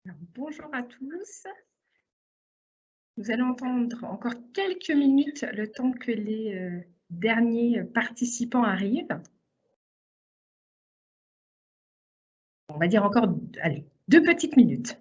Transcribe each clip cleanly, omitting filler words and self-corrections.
Alors, bonjour à tous. Nous allons entendre encore quelques minutes le temps que les derniers participants arrivent. On va dire encore, allez, 2 petites minutes.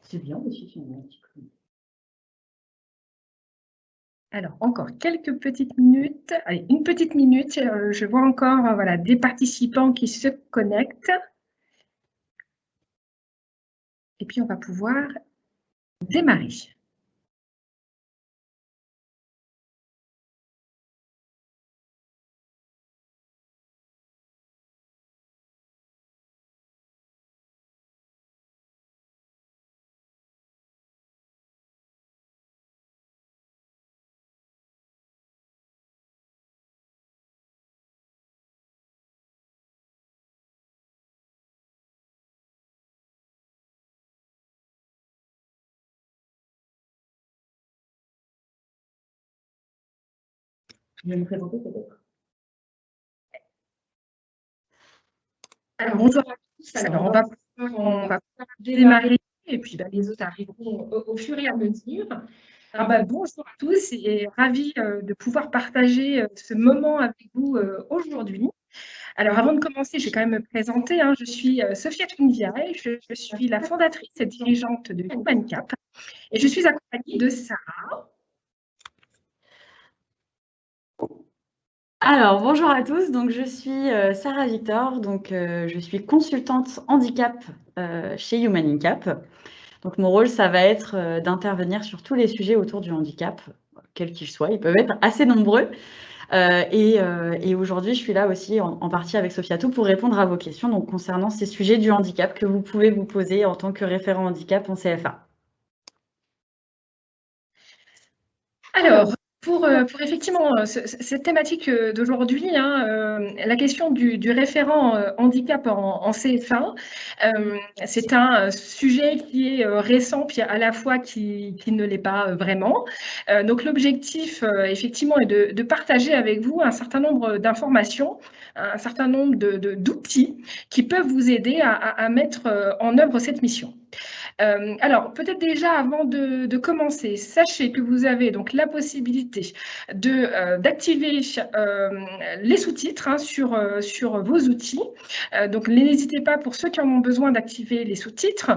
C'est bien aussi, c'est un petit peu. Alors, encore quelques petites minutes. Allez, une petite minute. Je vois encore voilà, des participants qui se connectent. Et puis, on va pouvoir démarrer. Tu veux me présenter peut-être? Alors, bonjour à tous. Alors, on va démarrer et puis les autres arriveront au fur et à mesure. Alors, bonjour à tous et ravie de pouvoir partager ce moment avec vous aujourd'hui. Alors, avant de commencer, je vais quand même me présenter. Je suis Sophia Tundiaï, je suis la fondatrice et dirigeante de Human Cap et je suis accompagnée de Sarah. Alors, bonjour à tous, donc je suis Sarah Victor, donc je suis consultante handicap chez Human Cap. Donc mon rôle, ça va être d'intervenir sur tous les sujets autour du handicap, quels qu'ils soient, ils peuvent être assez nombreux. Et aujourd'hui, je suis là aussi en partie avec Sophia Tout pour répondre à vos questions donc, concernant ces sujets du handicap que vous pouvez vous poser en tant que référent handicap en CFA. Alors, pour effectivement cette thématique d'aujourd'hui, la question du référent handicap en CFA, c'est un sujet qui est récent, puis à la fois qui ne l'est pas vraiment. Donc l'objectif, effectivement, est de partager avec vous un certain nombre d'informations, un certain nombre d'outils qui peuvent vous aider à mettre en œuvre cette mission. Alors, peut-être déjà avant de commencer, sachez que vous avez donc la possibilité d'activer les sous-titres sur vos outils. Donc, n'hésitez pas, pour ceux qui en ont besoin, d'activer les sous-titres.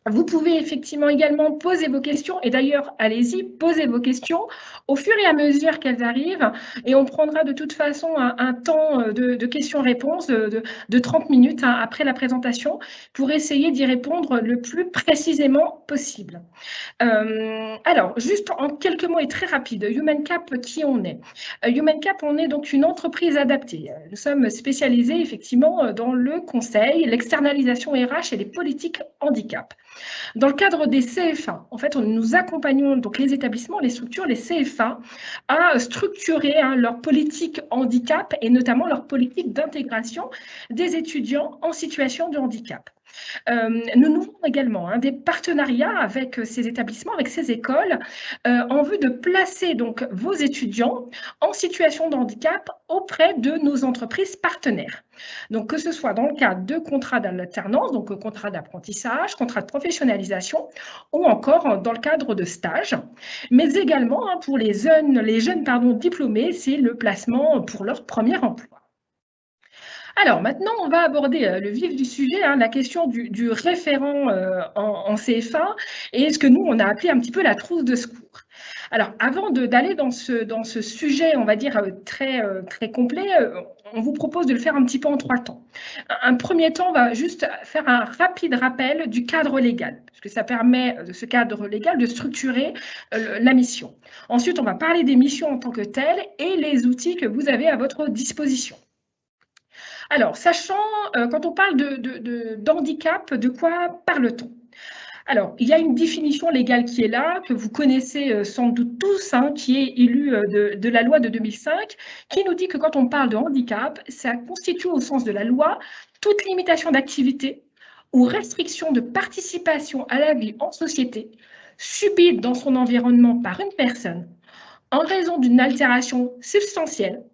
Vous pouvez effectivement également poser vos questions et d'ailleurs, allez-y, posez vos questions au fur et à mesure qu'elles arrivent et on prendra de toute façon un temps de questions-réponses de 30 minutes après la présentation pour essayer d'y répondre le plus précisément possible. Alors, juste en quelques mots et très rapide, Human Cap, qui on est? Human Cap, on est donc une entreprise adaptée. Nous sommes spécialisés effectivement dans le conseil, l'externalisation RH et les politiques handicap. Dans le cadre des CFA, en fait, nous accompagnons donc les établissements, les structures, les CFA, à structurer leur politique handicap et notamment leur politique d'intégration des étudiants en situation de handicap. Nous nouons également des partenariats avec ces établissements, avec ces écoles, en vue de placer donc vos étudiants en situation de handicap auprès de nos entreprises partenaires. Donc, que ce soit dans le cadre de contrats d'alternance, donc contrats d'apprentissage, contrats de professionnalisation, ou encore dans le cadre de stages, mais également pour les jeunes diplômés, c'est le placement pour leur premier emploi. Alors maintenant, on va aborder le vif du sujet, la question du référent en CFA et ce que nous, on a appelé un petit peu la trousse de secours. Alors, avant d'aller dans ce sujet, on va dire, très complet, on vous propose de le faire un petit peu en 3 temps. Un premier temps, on va juste faire un rapide rappel du cadre légal, parce que ça permet, ce cadre légal, de structurer la mission. Ensuite, on va parler des missions en tant que telles et les outils que vous avez à votre disposition. Alors, sachant, quand on parle d'handicap, de quoi parle-t-on? Alors, il y a une définition légale qui est là, que vous connaissez sans doute tous, hein, qui est issue de la loi de 2005, qui nous dit que quand on parle de handicap, ça constitue au sens de la loi toute limitation d'activité ou restriction de participation à la vie en société subie dans son environnement par une personne en raison d'une altération substantielle,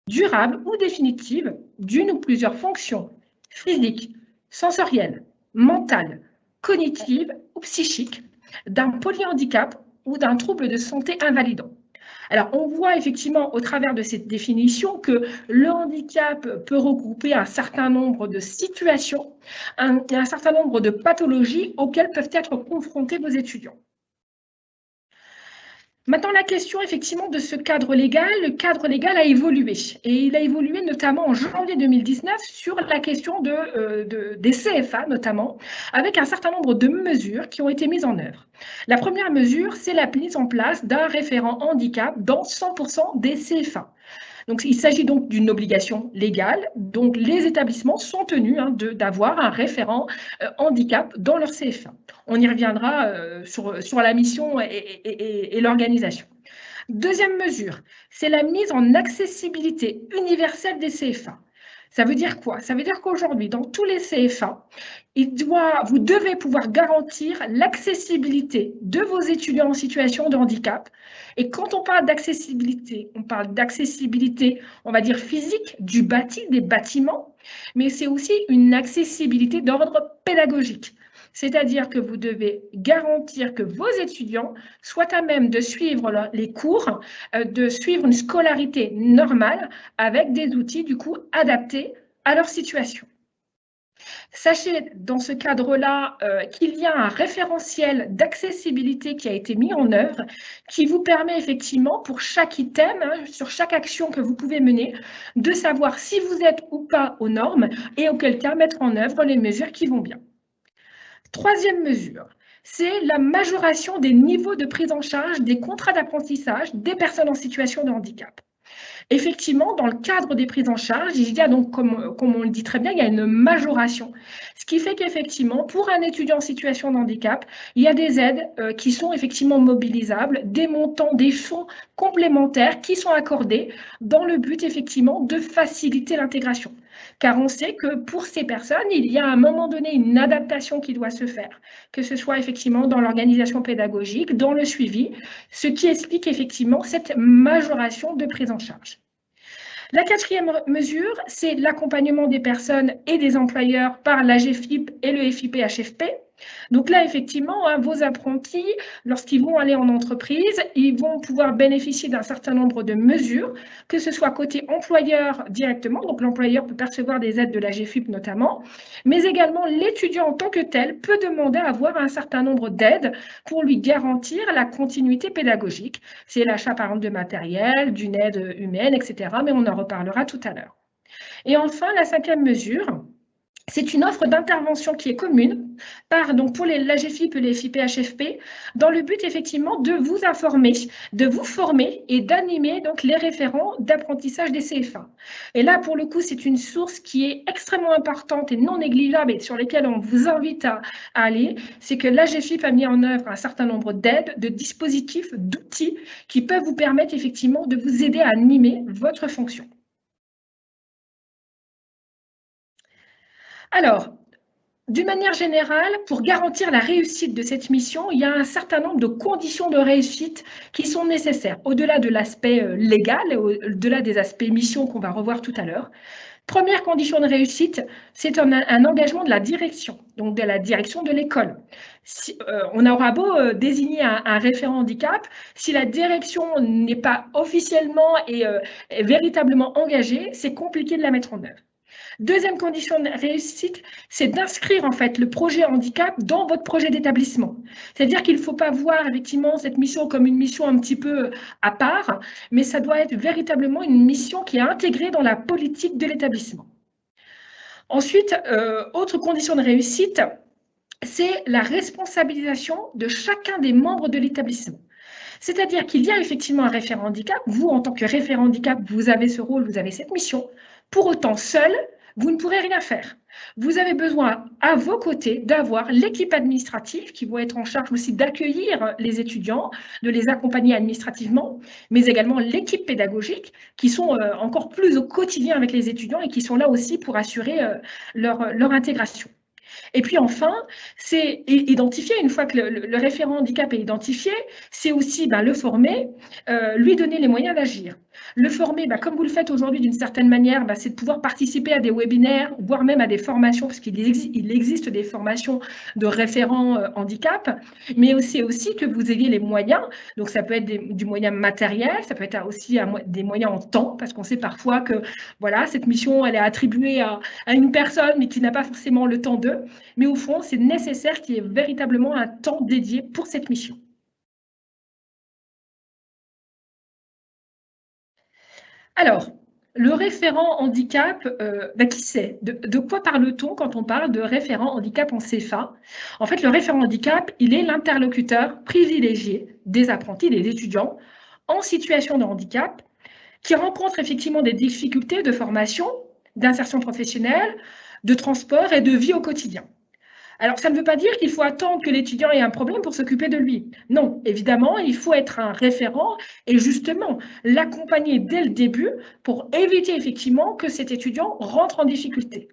durable ou définitive d'une ou plusieurs fonctions physiques, sensorielles, mentales, cognitives ou psychiques, d'un polyhandicap ou d'un trouble de santé invalidant. Alors, on voit effectivement au travers de cette définition que le handicap peut regrouper un certain nombre de situations et un certain nombre de pathologies auxquelles peuvent être confrontés vos étudiants. Maintenant, la question effectivement de ce cadre légal, le cadre légal a évolué et il a évolué notamment en janvier 2019 sur la question des CFA notamment, avec un certain nombre de mesures qui ont été mises en œuvre. La première mesure, c'est la mise en place d'un référent handicap dans 100% des CFA. Donc, il s'agit donc d'une obligation légale, donc les établissements sont tenus d'avoir un référent handicap dans leur CFA. On y reviendra sur la mission et l'organisation. Deuxième mesure, c'est la mise en accessibilité universelle des CFA. Ça veut dire quoi? Ça veut dire qu'aujourd'hui, dans tous les CFA, vous devez pouvoir garantir l'accessibilité de vos étudiants en situation de handicap. Et quand on parle d'accessibilité, on va dire physique, du bâti, des bâtiments, mais c'est aussi une accessibilité d'ordre pédagogique. C'est-à-dire que vous devez garantir que vos étudiants soient à même de suivre les cours, de suivre une scolarité normale avec des outils du coup adaptés à leur situation. Sachez dans ce cadre-là qu'il y a un référentiel d'accessibilité qui a été mis en œuvre qui vous permet effectivement pour chaque item, sur chaque action que vous pouvez mener, de savoir si vous êtes ou pas aux normes et auquel cas mettre en œuvre les mesures qui vont bien. Troisième mesure, c'est la majoration des niveaux de prise en charge des contrats d'apprentissage des personnes en situation de handicap. Effectivement, dans le cadre des prises en charge, il y a donc, comme on le dit très bien, il y a une majoration. Ce qui fait qu'effectivement, pour un étudiant en situation de handicap, il y a des aides qui sont effectivement mobilisables, des montants, des fonds complémentaires qui sont accordés dans le but effectivement de faciliter l'intégration. Car on sait que pour ces personnes, il y a à un moment donné une adaptation qui doit se faire, que ce soit effectivement dans l'organisation pédagogique, dans le suivi, ce qui explique effectivement cette majoration de prise en charge. La quatrième mesure, c'est l'accompagnement des personnes et des employeurs par l'AGFIP et le FIP-HFP. Donc là, effectivement, vos apprentis, lorsqu'ils vont aller en entreprise, ils vont pouvoir bénéficier d'un certain nombre de mesures, que ce soit côté employeur directement, donc l'employeur peut percevoir des aides de l'AGFIP notamment, mais également l'étudiant en tant que tel peut demander à avoir un certain nombre d'aides pour lui garantir la continuité pédagogique. C'est l'achat par exemple de matériel, d'une aide humaine, etc. Mais on en reparlera tout à l'heure. Et enfin, la cinquième mesure, c'est une offre d'intervention qui est commune pour l'AGFIP et les FIP-HFP dans le but effectivement de vous informer, de vous former et d'animer donc les référents d'apprentissage des CFA. Et là, pour le coup, c'est une source qui est extrêmement importante et non négligeable et sur lesquelles on vous invite à aller. C'est que l'AGFIP a mis en œuvre un certain nombre d'aides, de dispositifs, d'outils qui peuvent vous permettre effectivement de vous aider à animer votre fonction. Alors, d'une manière générale, pour garantir la réussite de cette mission, il y a un certain nombre de conditions de réussite qui sont nécessaires, au-delà de l'aspect légal, au-delà des aspects mission qu'on va revoir tout à l'heure. Première condition de réussite, c'est un engagement de la direction, donc de la direction de l'école. On aura beau désigner un référent handicap, si la direction n'est pas officiellement et véritablement engagée, c'est compliqué de la mettre en œuvre. Deuxième condition de réussite, c'est d'inscrire en fait le projet handicap dans votre projet d'établissement. C'est-à-dire qu'il ne faut pas voir effectivement cette mission comme une mission un petit peu à part, mais ça doit être véritablement une mission qui est intégrée dans la politique de l'établissement. Ensuite, autre condition de réussite, c'est la responsabilisation de chacun des membres de l'établissement. C'est-à-dire qu'il y a effectivement un référent handicap. Vous, en tant que référent handicap, vous avez ce rôle, vous avez cette mission. Pour autant, seul, vous ne pourrez rien faire. Vous avez besoin, à vos côtés, d'avoir l'équipe administrative qui va être en charge aussi d'accueillir les étudiants, de les accompagner administrativement, mais également l'équipe pédagogique qui sont encore plus au quotidien avec les étudiants et qui sont là aussi pour assurer leur intégration. Et puis enfin, c'est identifier, une fois que le référent handicap est identifié, c'est aussi le former, lui donner les moyens d'agir. Le former, comme vous le faites aujourd'hui d'une certaine manière, c'est de pouvoir participer à des webinaires, voire même à des formations, parce qu'il existe des formations de référents handicap, mais aussi que vous ayez les moyens. Donc ça peut être du moyen matériel, ça peut être aussi des moyens en temps, parce qu'on sait parfois que voilà, cette mission, elle est attribuée à une personne, mais qui n'a pas forcément le temps d'eux. Mais au fond, c'est nécessaire qu'il y ait véritablement un temps dédié pour cette mission. Alors, le référent handicap, qui c'est? De quoi parle-t-on quand on parle de référent handicap en CFA? En fait, le référent handicap, il est l'interlocuteur privilégié des apprentis, des étudiants en situation de handicap qui rencontrent effectivement des difficultés de formation, d'insertion professionnelle, de transport et de vie au quotidien. Alors, ça ne veut pas dire qu'il faut attendre que l'étudiant ait un problème pour s'occuper de lui. Non, évidemment, il faut être un référent et justement l'accompagner dès le début pour éviter effectivement que cet étudiant rentre en difficulté.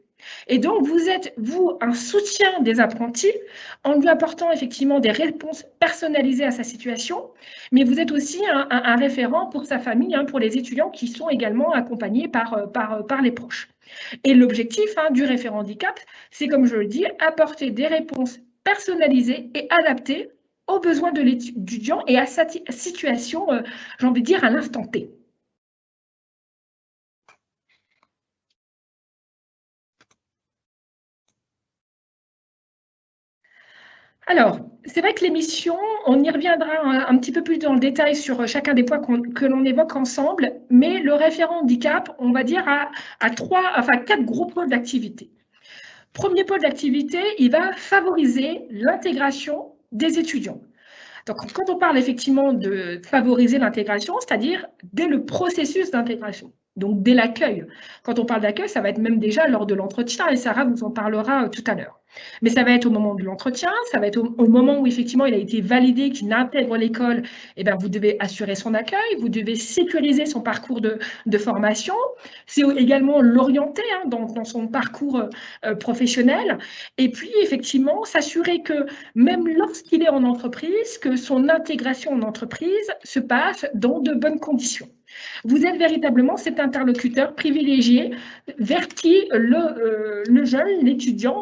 Et donc, vous êtes, vous, un soutien des apprentis en lui apportant effectivement des réponses personnalisées à sa situation, mais vous êtes aussi un référent pour sa famille, pour les étudiants qui sont également accompagnés par les proches. Et l'objectif du référent handicap, c'est, comme je le dis, apporter des réponses personnalisées et adaptées aux besoins de l'étudiant et à sa situation, j'ai envie de dire, à l'instant T. Alors, c'est vrai que l'émission, on y reviendra un petit peu plus dans le détail sur chacun des points que l'on évoque ensemble, mais le référent handicap, on va dire, a quatre gros pôles d'activité. Premier pôle d'activité, il va favoriser l'intégration des étudiants. Donc, quand on parle effectivement de favoriser l'intégration, c'est-à-dire dès le processus d'intégration, donc dès l'accueil. Quand on parle d'accueil, ça va être même déjà lors de l'entretien, et Sarah vous en parlera tout à l'heure. Mais ça va être au moment de l'entretien, ça va être au moment où effectivement il a été validé qu'il intègre l'école, vous devez assurer son accueil, vous devez sécuriser son parcours de formation, c'est également l'orienter dans son parcours professionnel, et puis effectivement s'assurer que même lorsqu'il est en entreprise, que son intégration en entreprise se passe dans de bonnes conditions. Vous êtes véritablement cet interlocuteur privilégié vers qui le jeune, l'étudiant,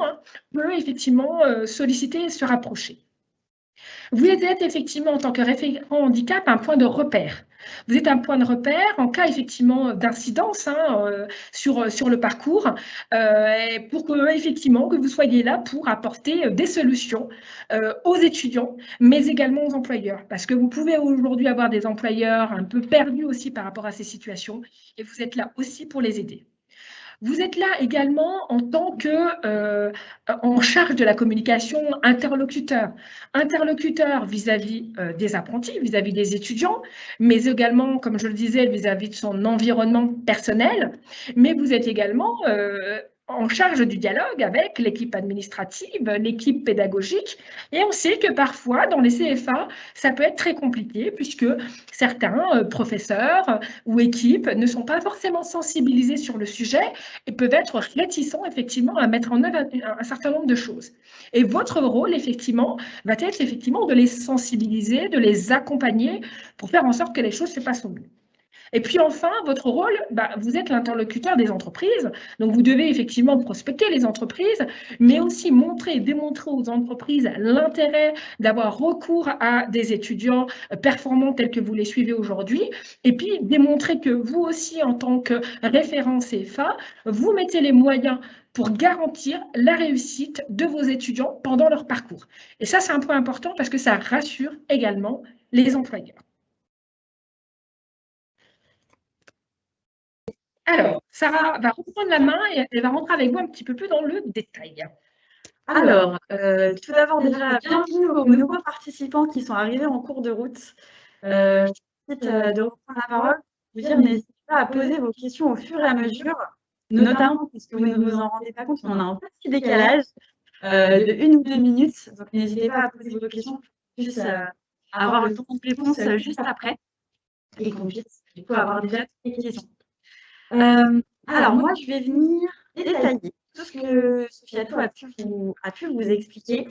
peut effectivement solliciter et se rapprocher. Vous êtes effectivement, en tant que référent handicap, un point de repère. Vous êtes un point de repère en cas effectivement d'incidence sur le parcours pour que, effectivement, que vous soyez là pour apporter des solutions aux étudiants, mais également aux employeurs. Parce que vous pouvez aujourd'hui avoir des employeurs un peu perdus aussi par rapport à ces situations et vous êtes là aussi pour les aider. Vous êtes là également en tant que en charge de la communication interlocuteur. Interlocuteur vis-à-vis des apprentis, vis-à-vis des étudiants, mais également, comme je le disais, vis-à-vis de son environnement personnel. Mais vous êtes également en charge du dialogue avec l'équipe administrative, l'équipe pédagogique. Et on sait que parfois, dans les CFA, ça peut être très compliqué puisque certains professeurs ou équipes ne sont pas forcément sensibilisés sur le sujet et peuvent être réticents effectivement à mettre en œuvre un certain nombre de choses. Et votre rôle, effectivement, va être effectivement de les sensibiliser, de les accompagner pour faire en sorte que les choses se passent au mieux. Et puis enfin, votre rôle, vous êtes l'interlocuteur des entreprises, donc vous devez effectivement prospecter les entreprises, mais aussi démontrer aux entreprises l'intérêt d'avoir recours à des étudiants performants tels que vous les suivez aujourd'hui, et puis démontrer que vous aussi, en tant que référent CFA, vous mettez les moyens pour garantir la réussite de vos étudiants pendant leur parcours. Et ça, c'est un point important parce que ça rassure également les employeurs. Alors, Sarah va reprendre la main et elle va rentrer avec vous un petit peu plus dans le détail. Alors, tout d'abord, déjà, bienvenue aux nouveaux participants qui sont arrivés en cours de route. Je vous invite de reprendre la parole. Je veux dire, n'hésitez pas à poser vos questions au fur et à mesure. notamment parce que vous ne vous en rendez pas compte, on a un petit décalage de 1 ou 2 minutes. Donc, n'hésitez pas à poser vos questions pour qu'on puisse avoir le temps de réponse juste après et qu'on puisse du coup avoir déjà toutes les questions. Alors, moi, je vais venir détailler tout ce que Sofiatou a pu vous expliquer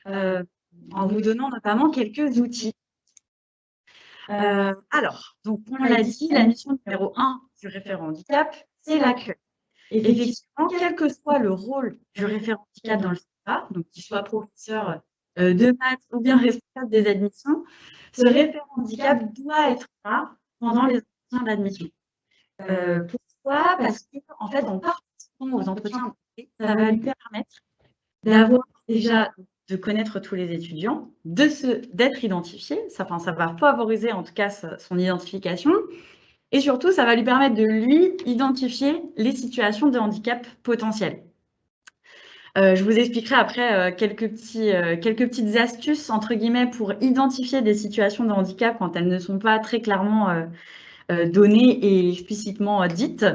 en vous donnant notamment quelques outils. Alors, donc, on l'a dit, la mission numéro 1 du référent handicap, c'est l'accueil. Effectivement, quel que soit le rôle du référent handicap dans le CEFA, donc qu'il soit professeur de maths ou bien responsable des admissions, ce référent handicap doit être là pendant les entretiens d'admission. Pourquoi? Parce que, en fait, en participant aux entretiens, ça va lui permettre d'avoir déjà de connaître tous les étudiants, d'être identifié, ça va favoriser en tout cas son identification, et surtout, ça va lui permettre de lui identifier les situations de handicap potentielles. Je vous expliquerai après quelques petites astuces, entre guillemets, pour identifier des situations de handicap quand elles ne sont pas très clairement données et explicitement dites.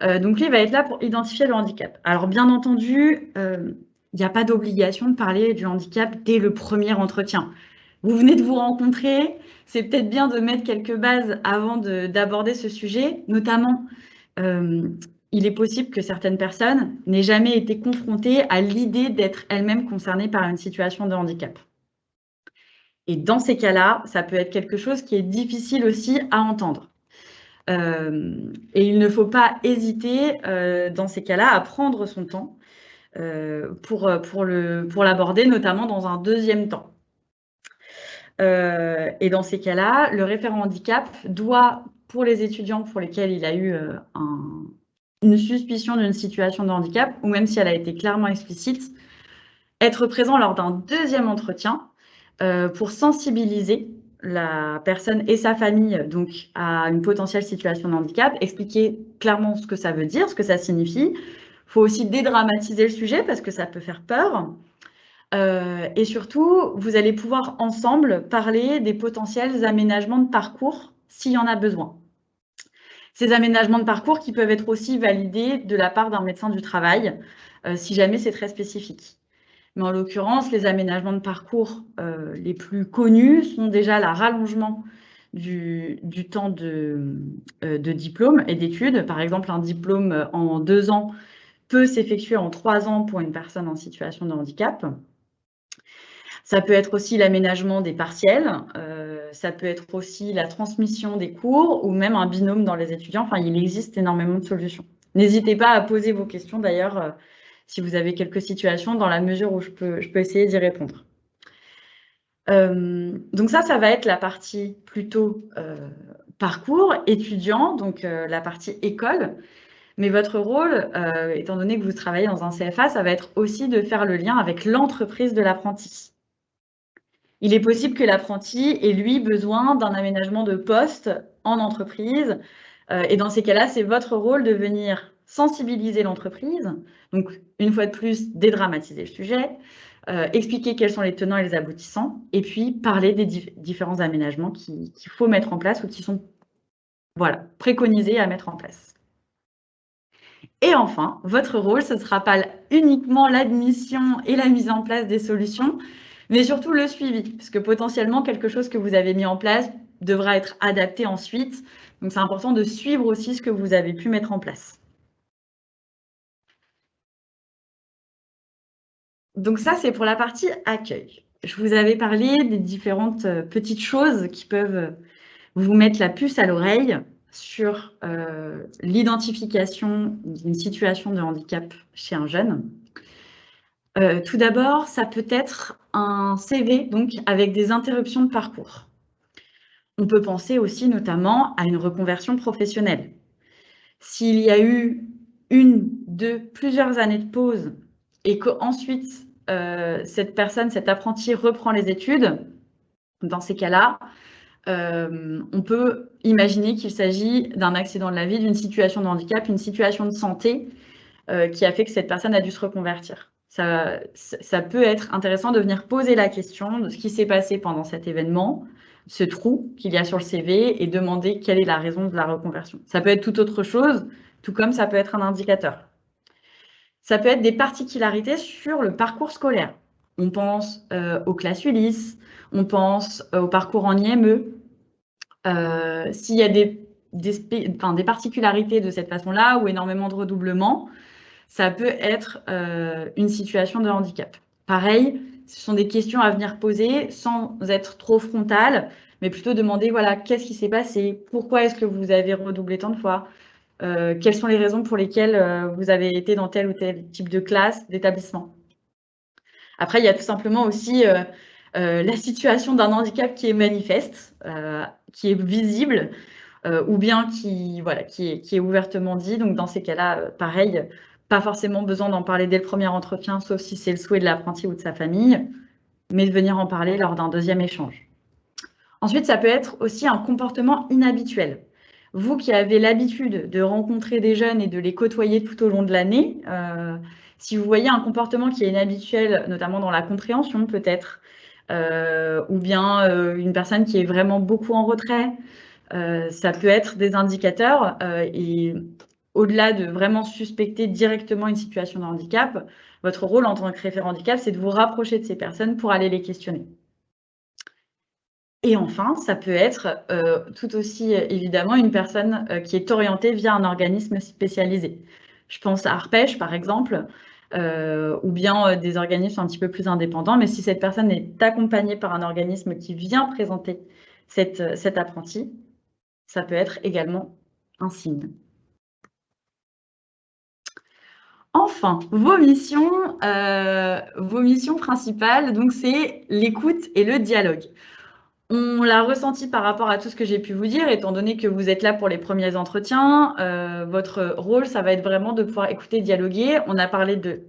Donc, lui, il va être là pour identifier le handicap. Alors, bien entendu, il n'y a pas d'obligation de parler du handicap dès le premier entretien. Vous venez de vous rencontrer, c'est peut-être bien de mettre quelques bases avant d'aborder ce sujet. Notamment, il est possible que certaines personnes n'aient jamais été confrontées à l'idée d'être elles-mêmes concernées par une situation de handicap. Et dans ces cas-là, ça peut être quelque chose qui est difficile aussi à entendre. Et il ne faut pas hésiter, dans ces cas-là, à prendre son temps pour l'aborder, notamment dans un deuxième temps. Et dans ces cas-là, le référent handicap doit, pour les étudiants pour lesquels il a eu une suspicion d'une situation de handicap, ou même si elle a été clairement explicite, être présent lors d'un deuxième entretien pour sensibiliser la personne et sa famille donc, à une potentielle situation de handicap, expliquer clairement ce que ça veut dire, ce que ça signifie. Il faut aussi dédramatiser le sujet parce que ça peut faire peur. Et surtout, vous allez pouvoir ensemble parler des potentiels aménagements de parcours s'il y en a besoin. Ces aménagements de parcours qui peuvent être aussi validés de la part d'un médecin du travail, si jamais c'est très spécifique. Mais en l'occurrence, les aménagements de parcours les plus connus sont déjà le rallongement du temps de diplôme et d'études. Par exemple, un diplôme en 2 ans peut s'effectuer en 3 ans pour une personne en situation de handicap. Ça peut être aussi l'aménagement des partiels, ça peut être aussi la transmission des cours ou même un binôme dans les étudiants. Enfin, il existe énormément de solutions. N'hésitez pas à poser vos questions d'ailleurs si vous avez quelques situations dans la mesure où je peux essayer d'y répondre. Donc ça va être la partie plutôt parcours étudiant, donc la partie école. Mais votre rôle, étant donné que vous travaillez dans un CFA, ça va être aussi de faire le lien avec l'entreprise de l'apprenti. Il est possible que l'apprenti ait, lui, besoin d'un aménagement de poste en entreprise. Et dans ces cas-là, c'est votre rôle de venir sensibiliser l'entreprise. Donc, une fois de plus, dédramatiser le sujet, expliquer quels sont les tenants et les aboutissants, et puis parler des différents aménagements qu'il faut mettre en place ou qui sont préconisés à mettre en place. Et enfin, votre rôle, ce ne sera pas uniquement l'admission et la mise en place des solutions, mais surtout le suivi, parce que potentiellement, quelque chose que vous avez mis en place devra être adapté ensuite. Donc, c'est important de suivre aussi ce que vous avez pu mettre en place. Donc, ça, c'est pour la partie accueil. Je vous avais parlé des différentes petites choses qui peuvent vous mettre la puce à l'oreille sur l'identification d'une situation de handicap chez un jeune. Tout d'abord, ça peut être un CV donc, avec des interruptions de parcours. On peut penser aussi notamment à une reconversion professionnelle. S'il y a eu plusieurs années de pause et qu'ensuite cet apprenti reprend les études, dans ces cas-là, on peut imaginer qu'il s'agit d'un accident de la vie, d'une situation de handicap, une situation de santé qui a fait que cette personne a dû se reconvertir. Ça peut être intéressant de venir poser la question de ce qui s'est passé pendant cet événement, ce trou qu'il y a sur le CV et demander quelle est la raison de la reconversion. Ça peut être tout autre chose, tout comme ça peut être un indicateur. Ça peut être des particularités sur le parcours scolaire. On pense aux classes Ulysse, on pense au parcours en IME. S'il y a des particularités de cette façon-là ou énormément de redoublement, ça peut être une situation de handicap. Pareil, ce sont des questions à venir poser sans être trop frontales, mais plutôt demander, voilà, qu'est-ce qui s'est passé? Pourquoi est-ce que vous avez redoublé tant de fois? Quelles sont les raisons pour lesquelles vous avez été dans tel ou tel type de classe, d'établissement? Après, il y a tout simplement aussi la situation d'un handicap qui est manifeste, qui est visible, ou bien qui est ouvertement dit. Donc, dans ces cas-là, pareil, pas forcément besoin d'en parler dès le premier entretien, sauf si c'est le souhait de l'apprenti ou de sa famille, mais de venir en parler lors d'un deuxième échange. Ensuite, ça peut être aussi un comportement inhabituel. Vous qui avez l'habitude de rencontrer des jeunes et de les côtoyer tout au long de l'année, si vous voyez un comportement qui est inhabituel, notamment dans la compréhension peut-être, ou bien une personne qui est vraiment beaucoup en retrait, ça peut être des indicateurs et au-delà de vraiment suspecter directement une situation de handicap, votre rôle en tant que référent handicap, c'est de vous rapprocher de ces personnes pour aller les questionner. Et enfin, ça peut être tout aussi évidemment une personne qui est orientée via un organisme spécialisé. Je pense à Arpège, par exemple, ou bien des organismes un petit peu plus indépendants. Mais si cette personne est accompagnée par un organisme qui vient présenter cet apprenti, ça peut être également un signe. Enfin, vos missions principales, donc c'est l'écoute et le dialogue. On l'a ressenti par rapport à tout ce que j'ai pu vous dire, étant donné que vous êtes là pour les premiers entretiens. Votre rôle, ça va être vraiment de pouvoir écouter, dialoguer. On a parlé de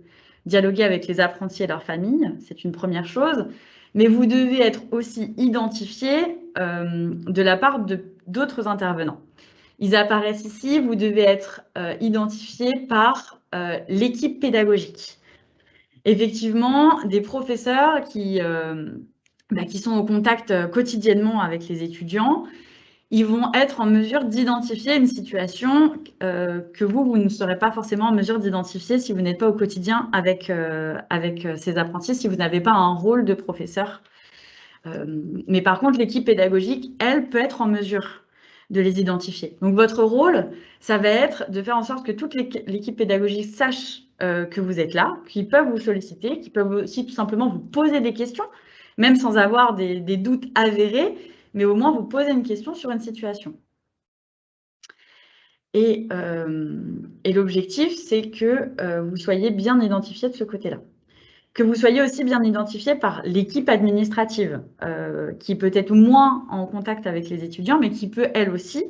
dialoguer avec les apprentis et leurs familles, c'est une première chose. Mais vous devez être aussi identifié de la part d'autres intervenants. Ils apparaissent ici, vous devez être identifié par l'équipe pédagogique. Effectivement, des professeurs qui sont au contact quotidiennement avec les étudiants, ils vont être en mesure d'identifier une situation que vous ne serez pas forcément en mesure d'identifier si vous n'êtes pas au quotidien avec ces apprentis, si vous n'avez pas un rôle de professeur. Mais par contre, l'équipe pédagogique, elle, peut être en mesure de les identifier. Donc, votre rôle, ça va être de faire en sorte que toute l'équipe pédagogique sache que vous êtes là, qu'ils peuvent vous solliciter, qu'ils peuvent aussi tout simplement vous poser des questions, même sans avoir des doutes avérés, mais au moins vous poser une question sur une situation. Et l'objectif, c'est que vous soyez bien identifié de ce côté-là. Que vous soyez aussi bien identifié par l'équipe administrative, qui peut être moins en contact avec les étudiants, mais qui peut, elle aussi,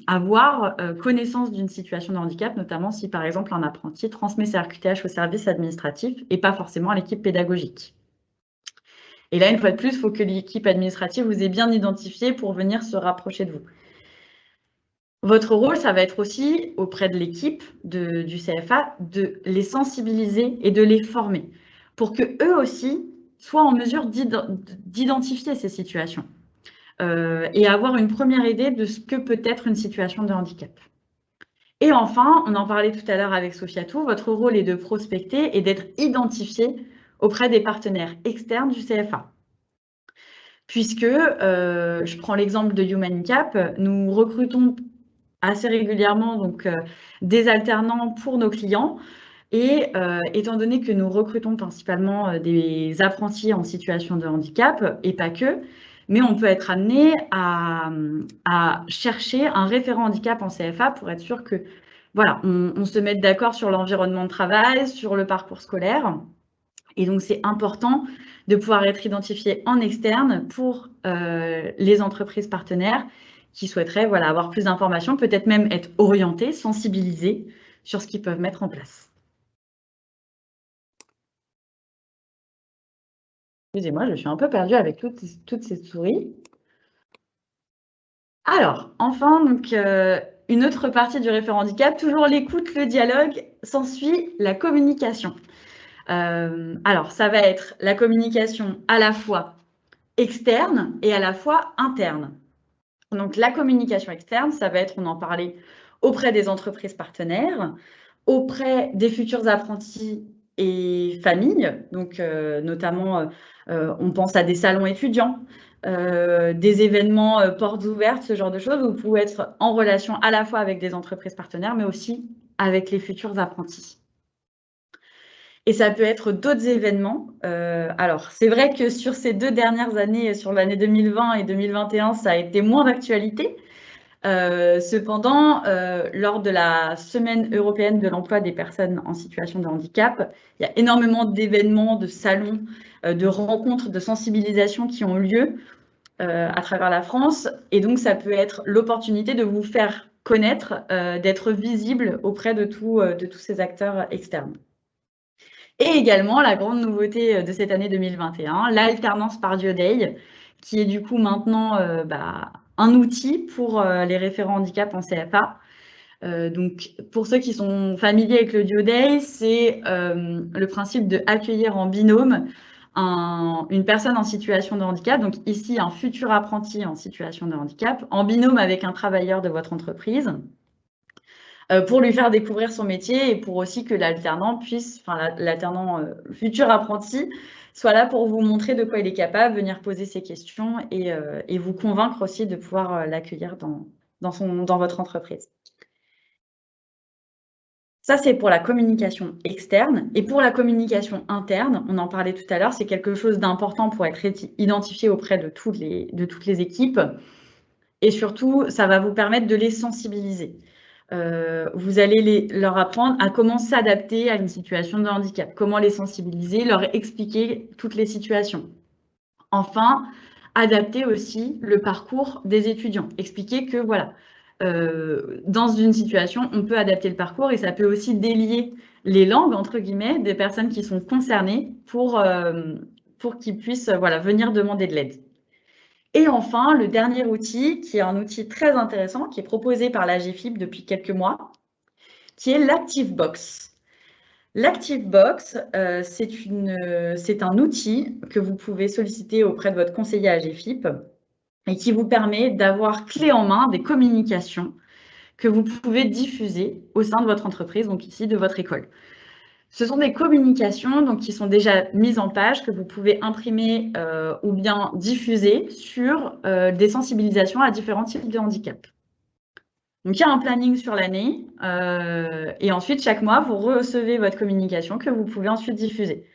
avoir connaissance d'une situation de handicap, notamment si, par exemple, un apprenti transmet sa RQTH au service administratif et pas forcément à l'équipe pédagogique. Et là, une fois de plus, il faut que l'équipe administrative vous ait bien identifié pour venir se rapprocher de vous. Votre rôle, ça va être aussi, auprès de l'équipe du CFA, de les sensibiliser et de les former pour qu'eux aussi soient en mesure d'identifier ces situations et avoir une première idée de ce que peut être une situation de handicap. Et enfin, on en parlait tout à l'heure avec Sofiatou, votre rôle est de prospecter et d'être identifié auprès des partenaires externes du CFA. Puisque, je prends l'exemple de HumanCap, nous recrutons assez régulièrement donc, des alternants pour nos clients. Et étant donné que nous recrutons principalement des apprentis en situation de handicap, et pas que, mais on peut être amené à chercher un référent handicap en CFA pour être sûr que, voilà, on se mette d'accord sur l'environnement de travail, sur le parcours scolaire. Et donc, c'est important de pouvoir être identifié en externe pour les entreprises partenaires qui souhaiteraient avoir plus d'informations, peut-être même être orientés, sensibilisés sur ce qu'ils peuvent mettre en place. Excusez-moi, je suis un peu perdue avec toutes ces souris. Alors, enfin, donc, une autre partie du référent handicap, toujours l'écoute, le dialogue, s'ensuit la communication. Alors, ça va être la communication à la fois externe et à la fois interne. Donc, la communication externe, ça va être, on en parlait auprès des entreprises partenaires, auprès des futurs apprentis et familles, donc notamment on pense à des salons étudiants, des événements portes ouvertes, ce genre de choses, où vous pouvez être en relation à la fois avec des entreprises partenaires, mais aussi avec les futurs apprentis. Et ça peut être d'autres événements. Alors, c'est vrai que sur ces 2 dernières années, sur l'année 2020 et 2021, ça a été moins d'actualité. Cependant, lors de la Semaine européenne de l'emploi des personnes en situation de handicap, il y a énormément d'événements, de salons, de rencontres, de sensibilisation qui ont lieu à travers la France. Et donc, ça peut être l'opportunité de vous faire connaître, d'être visible auprès de tous ces acteurs externes. Et également, la grande nouveauté de cette année 2021, l'alternance par Dioday, qui est du coup maintenant un outil pour les référents handicap en CFA. Donc, pour ceux qui sont familiers avec le Dioday, c'est le principe d'accueillir en binôme une personne en situation de handicap, donc ici un futur apprenti en situation de handicap, en binôme avec un travailleur de votre entreprise, pour lui faire découvrir son métier et pour aussi que l'alternant puisse, l'alternant futur apprenti, soit là pour vous montrer de quoi il est capable, venir poser ses questions et vous convaincre aussi de pouvoir l'accueillir dans votre entreprise. Ça, c'est pour la communication externe. Et pour la communication interne, on en parlait tout à l'heure, c'est quelque chose d'important pour être identifié auprès de toutes les équipes. Et surtout, ça va vous permettre de les sensibiliser. Vous allez leur apprendre à comment s'adapter à une situation de handicap, comment les sensibiliser, leur expliquer toutes les situations. Enfin, adapter aussi le parcours des étudiants, expliquer que voilà, dans une situation, on peut adapter le parcours et ça peut aussi délier les langues, entre guillemets, des personnes qui sont concernées pour qu'ils puissent venir demander de l'aide. Et enfin, le dernier outil, qui est un outil très intéressant, qui est proposé par la GFIP depuis quelques mois, qui est l'ActiveBox. L'ActiveBox, c'est un outil que vous pouvez solliciter auprès de votre conseiller à GFIP et qui vous permet d'avoir clé en main des communications que vous pouvez diffuser au sein de votre entreprise, donc ici de votre école. Ce sont des communications donc, qui sont déjà mises en page, que vous pouvez imprimer ou bien diffuser sur des sensibilisations à différents types de handicap. Donc, il y a un planning sur l'année et ensuite, chaque mois, vous recevez votre communication que vous pouvez ensuite diffuser.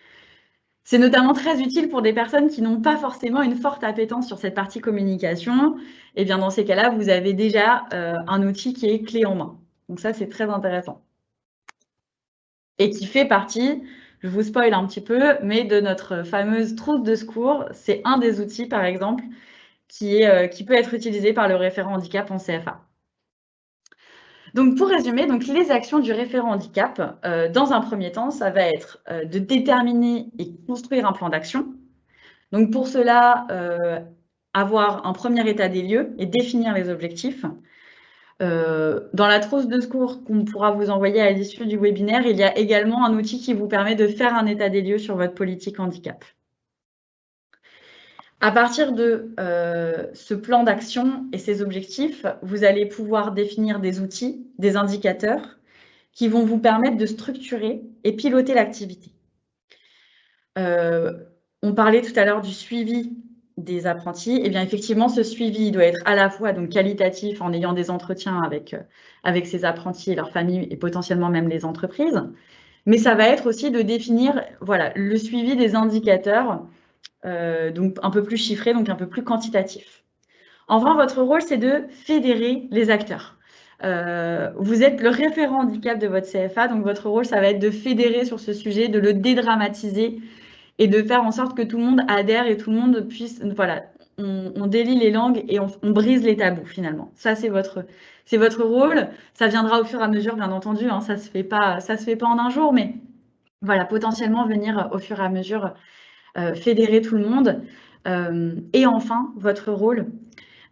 C'est notamment très utile pour des personnes qui n'ont pas forcément une forte appétence sur cette partie communication. Et bien, dans ces cas-là, vous avez déjà un outil qui est clé en main. Donc ça, c'est très intéressant. Et qui fait partie, je vous spoil un petit peu, mais de notre fameuse trousse de secours. C'est un des outils, par exemple, qui peut être utilisé par le référent handicap en CFA. Donc, pour résumer, donc, les actions du référent handicap, dans un premier temps, ça va être de déterminer et construire un plan d'action. Donc, pour cela, avoir un premier état des lieux et définir les objectifs. Dans la trousse de secours qu'on pourra vous envoyer à l'issue du webinaire, il y a également un outil qui vous permet de faire un état des lieux sur votre politique handicap. À partir de ce plan d'action et ces objectifs, vous allez pouvoir définir des outils, des indicateurs qui vont vous permettre de structurer et piloter l'activité. On parlait tout à l'heure du suivi des apprentis. Et bien effectivement, ce suivi doit être à la fois donc qualitatif en ayant des entretiens avec ces apprentis et leurs familles et potentiellement même les entreprises. Mais ça va être aussi de définir le suivi des indicateurs donc un peu plus chiffrés, donc un peu plus quantitatifs. Enfin, votre rôle, c'est de fédérer les acteurs. Vous êtes le référent handicap de votre CFA, donc votre rôle, ça va être de fédérer sur ce sujet, de le dédramatiser et de faire en sorte que tout le monde adhère et tout le monde puisse, on délie les langues et on brise les tabous finalement. Ça, c'est votre rôle. Ça viendra au fur et à mesure, bien entendu, hein, ça se fait pas en un jour, mais voilà, potentiellement venir au fur et à mesure fédérer tout le monde. Et enfin, votre rôle,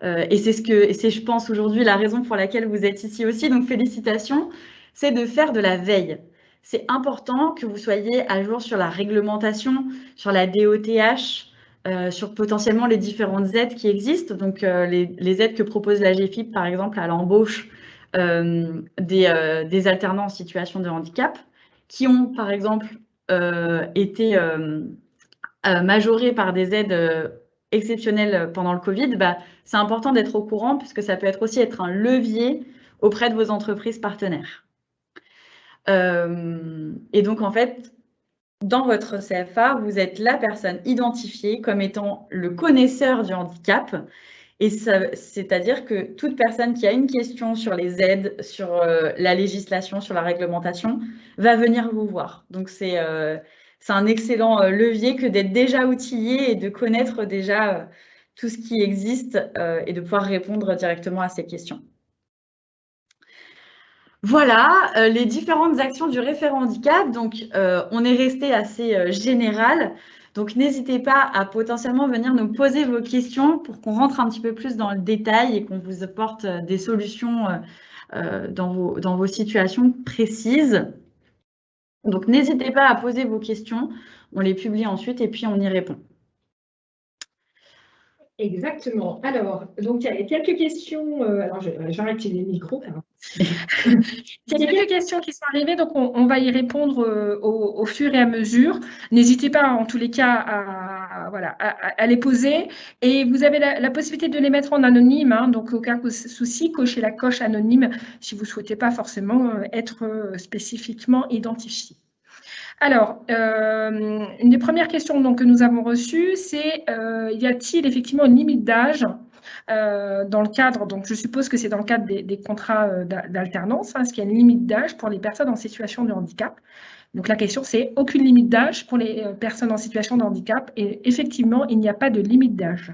et c'est je pense aujourd'hui la raison pour laquelle vous êtes ici aussi, donc félicitations, c'est de faire de la veille. C'est important que vous soyez à jour sur la réglementation, sur la DOTH, sur potentiellement les différentes aides qui existent, donc les aides que propose la GFIP, par exemple, à l'embauche des alternants en situation de handicap qui ont, par exemple, été majorés par des aides exceptionnelles pendant le Covid, c'est important d'être au courant puisque ça peut aussi être un levier auprès de vos entreprises partenaires. Et donc, en fait, dans votre CFA, vous êtes la personne identifiée comme étant le connaisseur du handicap. Et c'est-à-dire que toute personne qui a une question sur les aides, sur la législation, sur la réglementation, va venir vous voir. Donc, c'est un excellent levier que d'être déjà outillé et de connaître déjà tout ce qui existe et de pouvoir répondre directement à ces questions. Voilà, les différentes actions du référent handicap. Donc, on est resté assez général. Donc, n'hésitez pas à potentiellement venir nous poser vos questions pour qu'on rentre un petit peu plus dans le détail et qu'on vous apporte des solutions dans vos situations précises. Donc, n'hésitez pas à poser vos questions. On les publie ensuite et puis on y répond. Exactement. Alors, donc il y a quelques questions. Alors, j'arrête les micros. Il y a quelques questions qui sont arrivées, donc on va y répondre au fur et à mesure. N'hésitez pas, en tous les cas, à les poser. Et vous avez la possibilité de les mettre en anonyme, hein, donc aucun souci, cochez la coche anonyme si vous ne souhaitez pas forcément être spécifiquement identifié. Alors, une des premières questions donc, que nous avons reçues, c'est y a-t-il effectivement une limite d'âge dans le cadre, donc je suppose que c'est dans le cadre des contrats d'alternance, hein, est-ce qu'il y a une limite d'âge pour les personnes en situation de handicap? Donc la question c'est aucune limite d'âge pour les personnes en situation de handicap et effectivement il n'y a pas de limite d'âge.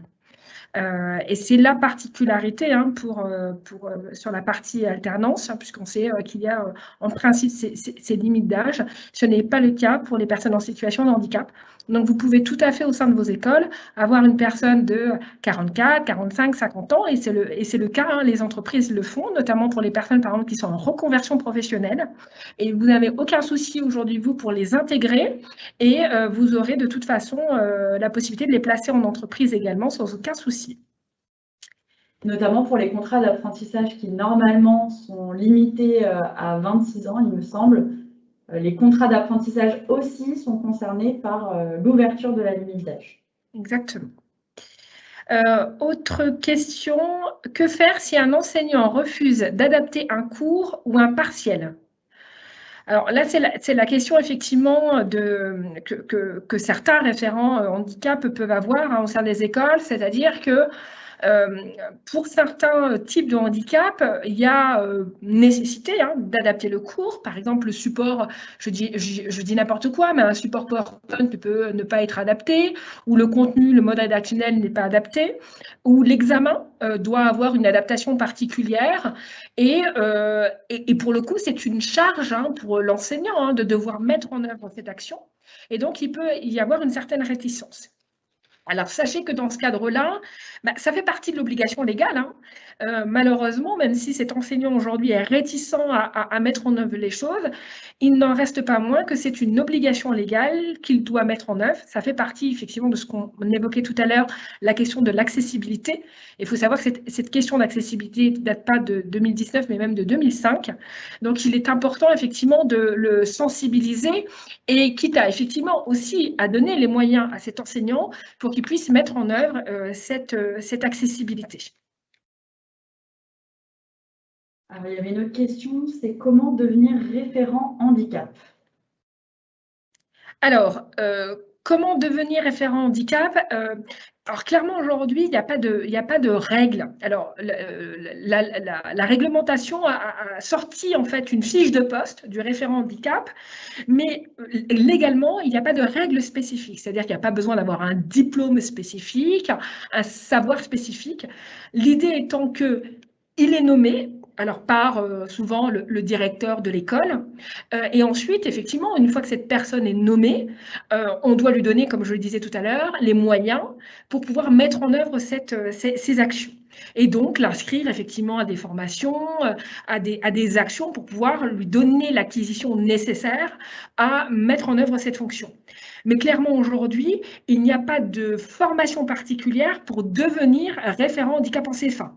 Et c'est la particularité hein, sur la partie alternance, hein, puisqu'on sait qu'il y a en principe ces limites d'âge. Ce n'est pas le cas pour les personnes en situation de handicap. Donc, vous pouvez tout à fait, au sein de vos écoles, avoir une personne de 44, 45, 50 ans, et c'est le cas, hein, les entreprises le font, notamment pour les personnes, par exemple, qui sont en reconversion professionnelle. Et vous n'avez aucun souci aujourd'hui, vous, pour les intégrer, et vous aurez de toute façon la possibilité de les placer en entreprise également, sans aucun souci. Notamment pour les contrats d'apprentissage qui, normalement, sont limités à 26 ans, il me semble. Les contrats d'apprentissage aussi sont concernés par l'ouverture de la limite d'âge. Exactement. Autre question, que faire si un enseignant refuse d'adapter un cours ou un partiel? Alors là, c'est la question effectivement que certains référents handicap peuvent avoir hein, au sein des écoles, c'est-à-dire que pour certains types de handicap, il y a nécessité hein, d'adapter le cours. Par exemple, le support, je dis n'importe quoi, mais un support PowerPoint peut ne pas être adapté, ou le contenu, le mode rédactionnel n'est pas adapté, ou l'examen doit avoir une adaptation particulière. Et pour le coup, c'est une charge hein, pour l'enseignant hein, de devoir mettre en œuvre cette action. Et donc, il peut y avoir une certaine réticence. Alors, sachez que dans ce cadre-là, ça fait partie de l'obligation légale. Hein. Malheureusement, même si cet enseignant aujourd'hui est réticent à mettre en œuvre les choses, il n'en reste pas moins que c'est une obligation légale qu'il doit mettre en œuvre. Ça fait partie effectivement de ce qu'on évoquait tout à l'heure, la question de l'accessibilité. Il faut savoir que cette question d'accessibilité ne date pas de 2019, mais même de 2005. Donc, il est important effectivement de le sensibiliser et quitte à effectivement aussi à donner les moyens à cet enseignant pour qu'il puisse mettre en œuvre cette accessibilité. Alors, il y avait une autre question, c'est comment devenir référent handicap? Alors, comment devenir référent handicap? Alors, clairement, aujourd'hui, il n'y a pas de règles. Alors, la réglementation a sorti, en fait, une fiche de poste du référent handicap, mais légalement, il n'y a pas de règles spécifiques. C'est-à-dire qu'il n'y a pas besoin d'avoir un diplôme spécifique, un savoir spécifique. L'idée étant qu'il est nommé, alors par souvent le directeur de l'école. Et ensuite, effectivement, une fois que cette personne est nommée, on doit lui donner, comme je le disais tout à l'heure, les moyens pour pouvoir mettre en œuvre ces actions. Et donc, l'inscrire effectivement à des formations, à des actions pour pouvoir lui donner l'acquisition nécessaire à mettre en œuvre cette fonction. Mais clairement, aujourd'hui, il n'y a pas de formation particulière pour devenir référent handicap en CFA.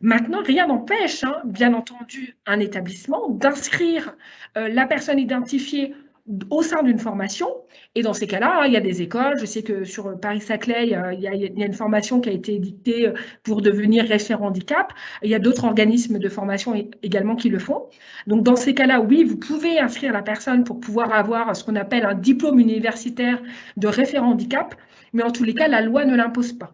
Maintenant, rien n'empêche, hein, bien entendu, un établissement d'inscrire la personne identifiée au sein d'une formation. Et dans ces cas-là, il y a des écoles. Je sais que sur Paris-Saclay, il y a une formation qui a été dictée pour devenir référent handicap. Il y a d'autres organismes de formation également qui le font. Donc, dans ces cas-là, oui, vous pouvez inscrire la personne pour pouvoir avoir ce qu'on appelle un diplôme universitaire de référent handicap. Mais en tous les cas, la loi ne l'impose pas.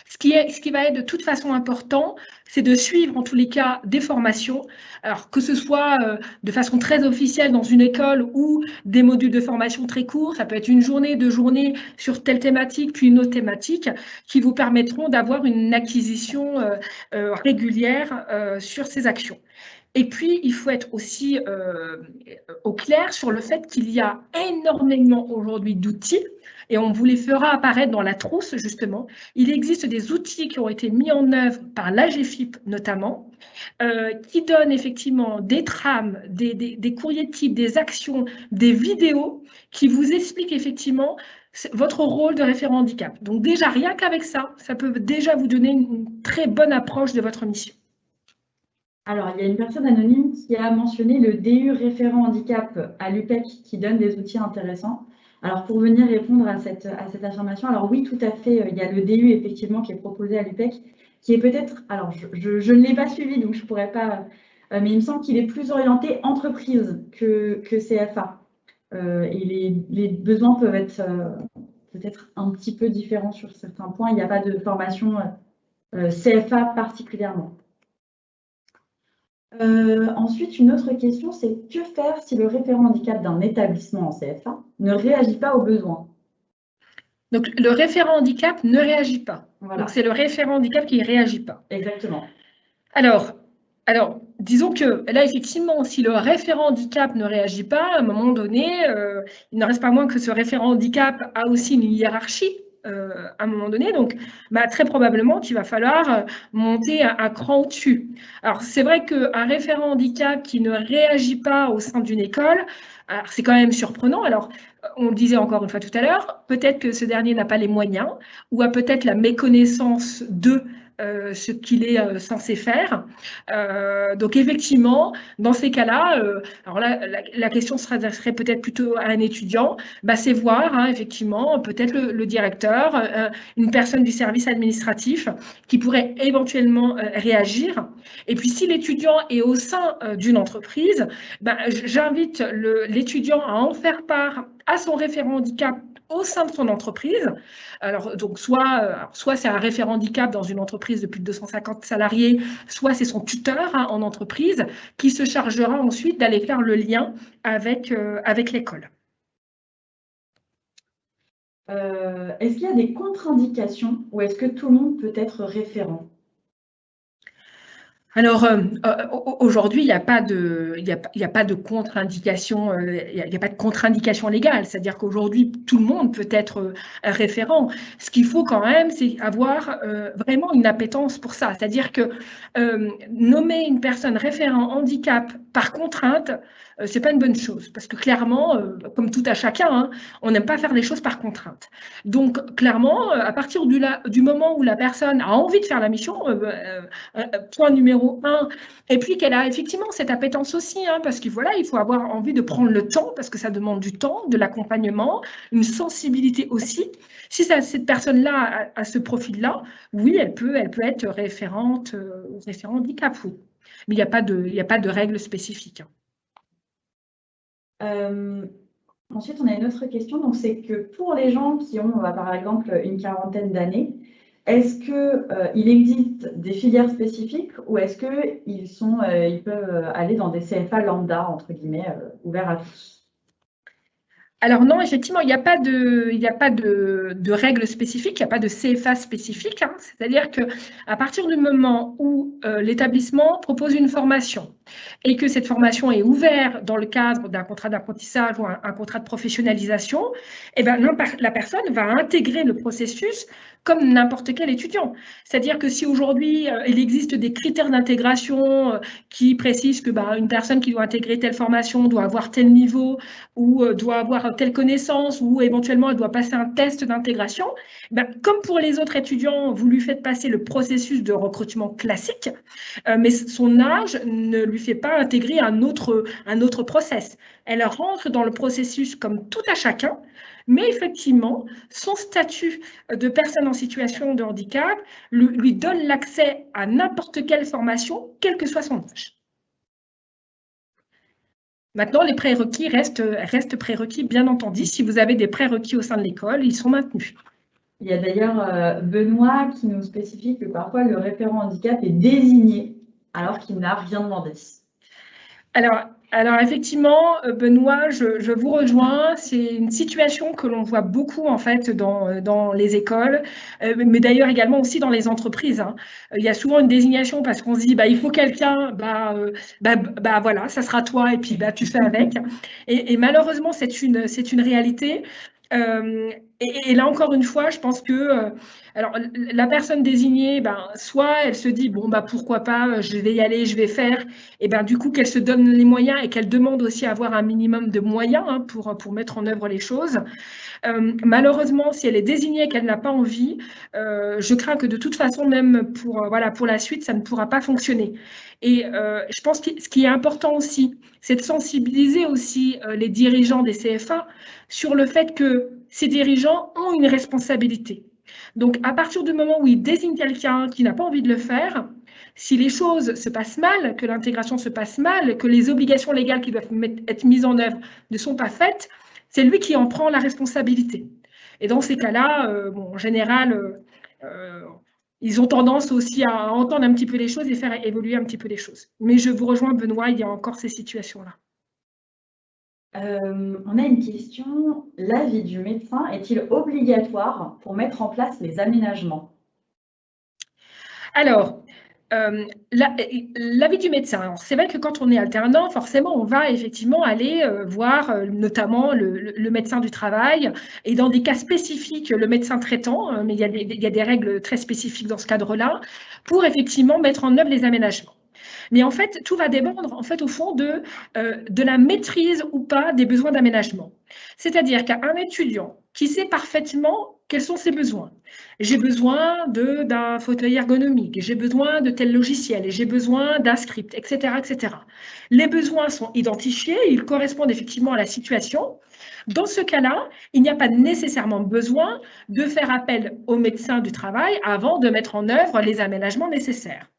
Ce qui va être de toute façon important, c'est de suivre en tous les cas des formations, alors que ce soit de façon très officielle dans une école ou des modules de formation très courts, ça peut être une journée, 2 journées sur telle thématique, puis une autre thématique, qui vous permettront d'avoir une acquisition régulière sur ces actions. Et puis, il faut être aussi au clair sur le fait qu'il y a énormément aujourd'hui d'outils, et on vous les fera apparaître dans la trousse, justement. Il existe des outils qui ont été mis en œuvre par l'AGFIP notamment, qui donnent effectivement des trames, des courriers types, des actions, des vidéos qui vous expliquent effectivement votre rôle de référent handicap. Donc déjà, rien qu'avec ça, ça peut déjà vous donner une très bonne approche de votre mission. Alors, il y a une personne anonyme qui a mentionné le DU référent handicap à l'UPEC qui donne des outils intéressants. Alors, pour venir répondre à cette affirmation, alors oui, tout à fait, il y a le DU effectivement qui est proposé à l'UPEC, qui est peut-être, alors je ne l'ai pas suivi, donc je ne pourrais pas, mais il me semble qu'il est plus orienté entreprise que CFA. Et les besoins peuvent être peut-être un petit peu différents sur certains points. Il n'y a pas de formation CFA particulièrement. Ensuite, une autre question, c'est que faire si le référent handicap d'un établissement en CFA ne réagit pas aux besoins? Donc, le référent handicap ne réagit pas. Voilà. Donc, c'est le référent handicap qui ne réagit pas. Exactement. Alors, disons que là, effectivement, si le référent handicap ne réagit pas, à un moment donné, il ne reste pas moins que ce référent handicap a aussi une hiérarchie. À un moment donné, donc très probablement qu'il va falloir monter un cran au-dessus. Alors c'est vrai qu'un référent handicap qui ne réagit pas au sein d'une école, c'est quand même surprenant. Alors on le disait encore une fois tout à l'heure, peut-être que ce dernier n'a pas les moyens ou a peut-être la méconnaissance de ce qu'il est censé faire. Donc effectivement, dans ces cas-là, alors là, la question serait peut-être plutôt à un étudiant, c'est voir hein, effectivement peut-être le directeur, une personne du service administratif qui pourrait éventuellement réagir. Et puis si l'étudiant est au sein d'une entreprise, j'invite l'étudiant à en faire part à son référent handicap au sein de son entreprise. Alors, donc, soit c'est un référent handicap dans une entreprise de plus de 250 salariés, soit c'est son tuteur hein, en entreprise qui se chargera ensuite d'aller faire le lien avec l'école. Est-ce qu'il y a des contre-indications ou est-ce que tout le monde peut être référent? Alors, aujourd'hui, il n'y a pas de contre-indication, il n'y a pas de contre-indication légale. C'est-à-dire qu'aujourd'hui, tout le monde peut être référent. Ce qu'il faut quand même, c'est avoir vraiment une appétence pour ça. C'est-à-dire que nommer une personne référent handicap par contrainte, c'est pas une bonne chose. Parce que clairement, comme tout à chacun, hein, on n'aime pas faire les choses par contrainte. Donc, clairement, à partir du moment où la personne a envie de faire la mission, point numéro 1, et puis qu'elle a effectivement cette appétence aussi, hein, parce qu'il il faut avoir envie de prendre le temps, parce que ça demande du temps, de l'accompagnement, une sensibilité aussi. Si cette personne-là a ce profil-là, oui, elle peut être référente handicap, oui. Mais il n'y a pas de règles spécifiques. Ensuite, on a une autre question, donc c'est que pour les gens qui ont, par exemple, une quarantaine d'années, est-ce qu'il existe des filières spécifiques ou est-ce qu'ils peuvent aller dans des CFA lambda, entre guillemets, ouverts à tous? Alors non, effectivement, il n'y a pas de règles spécifiques, il n'y a pas de CFA spécifique. Hein. C'est-à-dire qu'à partir du moment où l'établissement propose une formation, et que cette formation est ouverte dans le cadre d'un contrat d'apprentissage ou un contrat de professionnalisation, eh ben, la personne va intégrer le processus comme n'importe quel étudiant. C'est-à-dire que si aujourd'hui, il existe des critères d'intégration qui précisent que une personne qui doit intégrer telle formation doit avoir tel niveau ou doit avoir telle connaissance ou éventuellement elle doit passer un test d'intégration, comme pour les autres étudiants, vous lui faites passer le processus de recrutement classique, mais son âge ne lui fait pas intégrer un autre process. Elle rentre dans le processus comme tout à chacun, mais effectivement, son statut de personne en situation de handicap lui donne l'accès à n'importe quelle formation, quel que soit son âge. Maintenant, les prérequis restent prérequis, bien entendu. Si vous avez des prérequis au sein de l'école, ils sont maintenus. Il y a d'ailleurs Benoît qui nous spécifie que parfois le référent handicap est désigné alors qu'il n'a rien demandé. Alors effectivement, Benoît, je vous rejoins. C'est une situation que l'on voit beaucoup en fait dans les écoles, mais d'ailleurs également aussi dans les entreprises. Il y a souvent une désignation parce qu'on se dit il faut quelqu'un, voilà, ça sera toi et puis tu fais avec. Et malheureusement c'est une réalité. Et là encore une fois, je pense que alors la personne désignée, soit elle se dit pourquoi pas, je vais y aller, je vais faire, et du coup qu'elle se donne les moyens et qu'elle demande aussi à avoir un minimum de moyens pour mettre en œuvre les choses. Malheureusement, si elle est désignée et qu'elle n'a pas envie, je crains que de toute façon, même pour la suite, ça ne pourra pas fonctionner. Et je pense que ce qui est important aussi, c'est de sensibiliser aussi les dirigeants des CFA sur le fait que ces dirigeants ont une responsabilité. Donc, à partir du moment où ils désignent quelqu'un qui n'a pas envie de le faire, si les choses se passent mal, que l'intégration se passe mal, que les obligations légales qui doivent être mises en œuvre ne sont pas faites, c'est lui qui en prend la responsabilité. Et dans ces cas-là, en général, ils ont tendance aussi à entendre un petit peu les choses et faire évoluer un petit peu les choses. Mais je vous rejoins, Benoît, il y a encore ces situations-là. On a une question. L'avis du médecin est-il obligatoire pour mettre en place les aménagements? Alors, l'avis du médecin. C'est vrai que quand on est alternant, forcément, on va effectivement aller voir notamment le médecin du travail et dans des cas spécifiques, le médecin traitant, mais il y a des règles très spécifiques dans ce cadre-là, pour effectivement mettre en œuvre les aménagements. Mais en fait, tout va dépendre, en fait, au fond, de la maîtrise ou pas des besoins d'aménagement. C'est-à-dire qu'un étudiant qui sait parfaitement quels sont ses besoins. J'ai besoin d'un fauteuil ergonomique, j'ai besoin de tel logiciel, et j'ai besoin d'un script, etc., etc. Les besoins sont identifiés, ils correspondent effectivement à la situation. Dans ce cas-là, il n'y a pas nécessairement besoin de faire appel au médecin du travail avant de mettre en œuvre les aménagements nécessaires.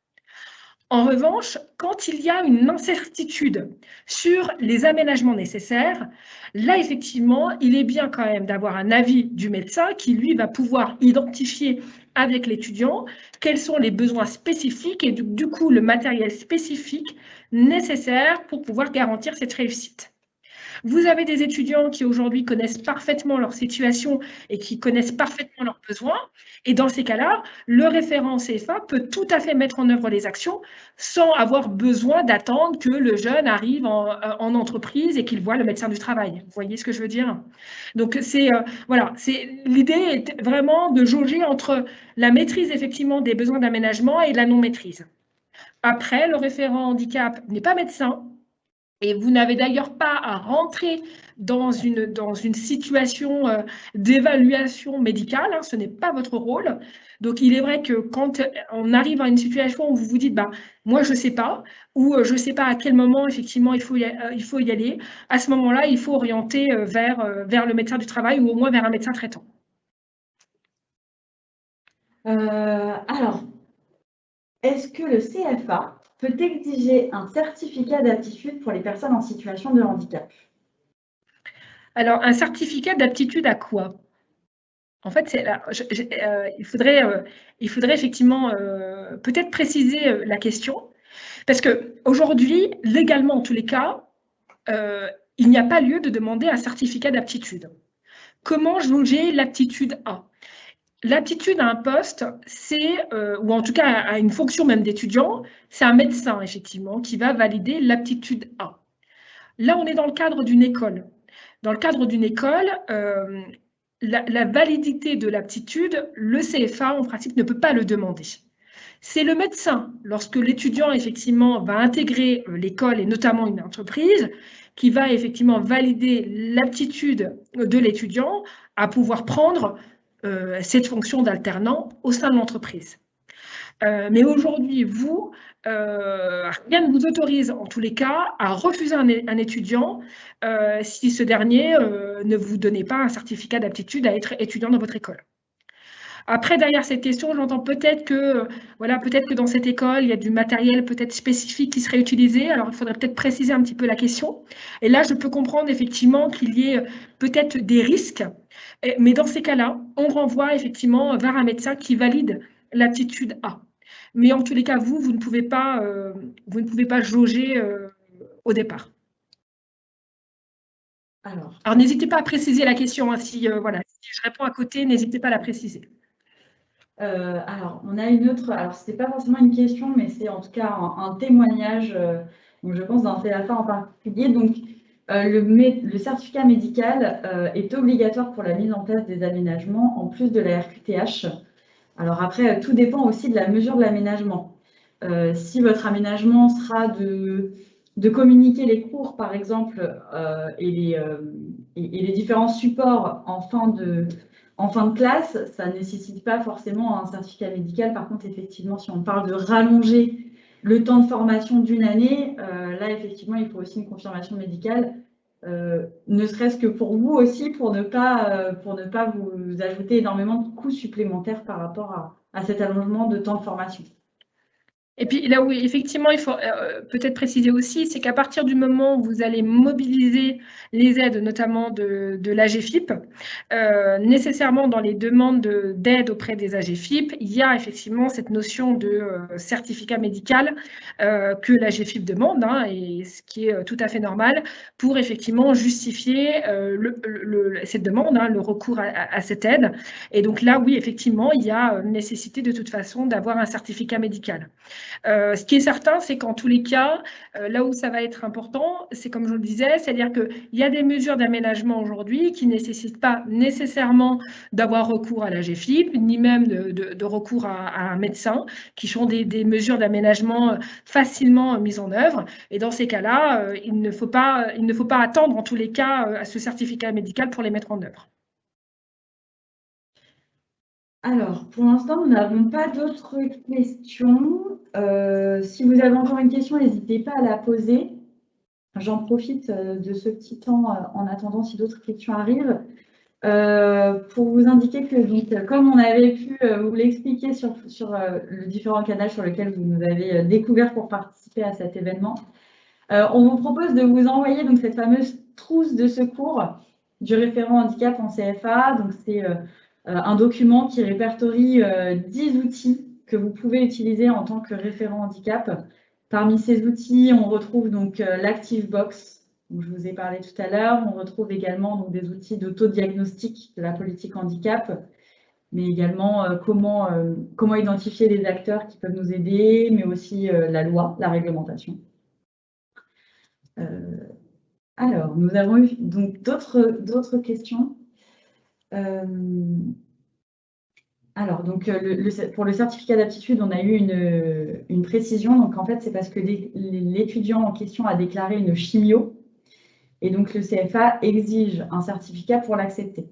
En revanche, quand il y a une incertitude sur les aménagements nécessaires, là, effectivement, il est bien quand même d'avoir un avis du médecin qui, lui, va pouvoir identifier avec l'étudiant quels sont les besoins spécifiques et du coup, le matériel spécifique nécessaire pour pouvoir garantir cette réussite. Vous avez des étudiants qui aujourd'hui connaissent parfaitement leur situation et qui connaissent parfaitement leurs besoins. Et dans ces cas-là, le référent CFA peut tout à fait mettre en œuvre les actions sans avoir besoin d'attendre que le jeune arrive en entreprise et qu'il voit le médecin du travail. Vous voyez ce que je veux dire? Donc, l'idée est vraiment de jauger entre la maîtrise effectivement des besoins d'aménagement et la non-maîtrise. Après, le référent handicap n'est pas médecin. Et vous n'avez d'ailleurs pas à rentrer dans une situation d'évaluation médicale, ce n'est pas votre rôle. Donc, il est vrai que quand on arrive à une situation où vous vous dites moi, je ne sais pas, ou je ne sais pas à quel moment, effectivement, il faut y aller, à ce moment-là, il faut orienter vers le médecin du travail ou au moins vers un médecin traitant. Alors, est-ce que le CFA peut exiger un certificat d'aptitude pour les personnes en situation de handicap? Alors, un certificat d'aptitude à quoi? En fait, il faudrait effectivement peut-être préciser la question, parce qu'aujourd'hui, légalement en tous les cas, il n'y a pas lieu de demander un certificat d'aptitude. Comment jauger l'aptitude A? l'aptitude à un poste, ou en tout cas à une fonction même d'étudiant, c'est un médecin, effectivement, qui va valider l'aptitude A. Là, on est dans le cadre d'une école. Dans le cadre d'une école, la validité de l'aptitude, le CFA, en principe, ne peut pas le demander. C'est le médecin, lorsque l'étudiant, effectivement, va intégrer l'école et notamment une entreprise, qui va effectivement valider l'aptitude de l'étudiant à pouvoir prendre cette fonction d'alternant au sein de l'entreprise. Mais aujourd'hui, vous, rien ne vous autorise, en tous les cas, à refuser un étudiant si ce dernier ne vous donnait pas un certificat d'aptitude à être étudiant dans votre école. Après, derrière cette question, j'entends peut-être que dans cette école, il y a du matériel peut-être spécifique qui serait utilisé. Alors, il faudrait peut-être préciser un petit peu la question. Et là, je peux comprendre effectivement qu'il y ait peut-être des risques. Mais dans ces cas-là, on renvoie effectivement vers un médecin qui valide l'aptitude A. Mais en tous les cas, vous ne pouvez pas jauger au départ. Alors, n'hésitez pas à préciser la question. Hein, si je réponds à côté, n'hésitez pas à la préciser. Alors, on a une autre. Alors, ce n'est pas forcément une question, mais c'est en tout cas un témoignage, donc je pense d'un CFA en particulier. Donc, le certificat médical est obligatoire pour la mise en place des aménagements, en plus de la RQTH. Alors après, tout dépend aussi de la mesure de l'aménagement. Si votre aménagement sera de communiquer les cours, par exemple, et les différents supports en fin de classe, ça ne nécessite pas forcément un certificat médical. Par contre, effectivement, si on parle de rallonger le temps de formation d'une année, là, effectivement, il faut aussi une confirmation médicale, ne serait-ce que pour vous aussi, pour ne pas vous ajouter énormément de coûts supplémentaires par rapport à cet allongement de temps de formation. Et puis là où effectivement il faut peut-être préciser aussi, c'est qu'à partir du moment où vous allez mobiliser les aides, notamment de l'AGFIP, nécessairement dans les demandes d'aide auprès des AGFIP, il y a effectivement cette notion de certificat médical que l'AGFIP demande, hein, et ce qui est tout à fait normal pour effectivement justifier cette demande, hein, le recours à cette aide. Et donc là, oui, effectivement, il y a nécessité de toute façon d'avoir un certificat médical. Ce qui est certain, c'est qu'en tous les cas, là où ça va être important, c'est comme je le disais, c'est-à-dire qu'il y a des mesures d'aménagement aujourd'hui qui ne nécessitent pas nécessairement d'avoir recours à la GFIP, ni même de recours à un médecin, qui sont des mesures d'aménagement facilement mises en œuvre. Et dans ces cas-là, il ne faut pas attendre en tous les cas à ce certificat médical pour les mettre en œuvre. Alors, pour l'instant, nous n'avons pas d'autres questions. Si vous avez encore une question, n'hésitez pas à la poser. J'en profite de ce petit temps en attendant si d'autres questions arrivent. Pour vous indiquer que, donc, comme on avait pu vous l'expliquer sur le différent canal sur lequel vous nous avez découvert pour participer à cet événement, on vous propose de vous envoyer donc, cette fameuse trousse de secours du référent handicap en CFA. Donc, c'est un document qui répertorie 10 outils que vous pouvez utiliser en tant que référent handicap. Parmi ces outils, on retrouve donc l'ActiveBox, dont je vous ai parlé tout à l'heure. On retrouve également donc, des outils d'autodiagnostic de la politique handicap, mais également comment identifier les acteurs qui peuvent nous aider, mais aussi la loi, la réglementation. Alors, nous avons eu donc d'autres questions. Alors, donc, pour le certificat d'aptitude, on a eu une précision. Donc, en fait, c'est parce que l'étudiant en question a déclaré une chimio. Et donc, le CFA exige un certificat pour l'accepter.